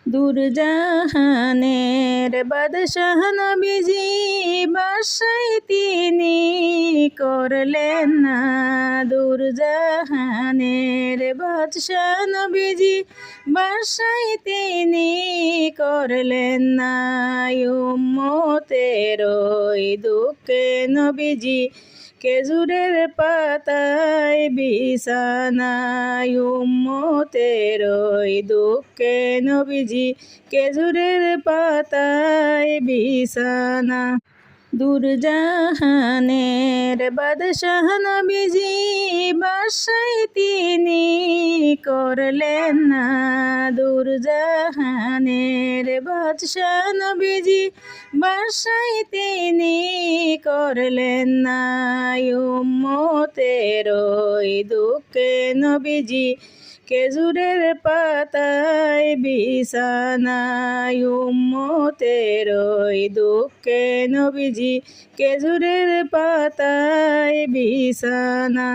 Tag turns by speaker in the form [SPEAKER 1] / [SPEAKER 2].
[SPEAKER 1] দূরজাহানের বাদশাহ নবীজি বাসায় তিনি করলেন না। দূরজাহানের বাদশাহ নবীজি বাসায় তিনি করলেন না। উম্মতের ওই দুঃখে নবীজি খেজুরের পাতায় বিছানায়। উম্মতের ওই দুঃখে নবীজি খেজুরের পাতায় বিছানা। দূরজাহানের বাদশাহ নবীজি বাসায় তিনি করলেন না। দূরজাহানের বাদশাহ নবীজি বাসায় তিনি করলেন না। উম্মতের ওই দুঃখে নবীজি খেজুরের পাতায় বিছানায়। উম্মতের ওই দুঃখে নবীজি খেজুরের পাতায় বিছানা।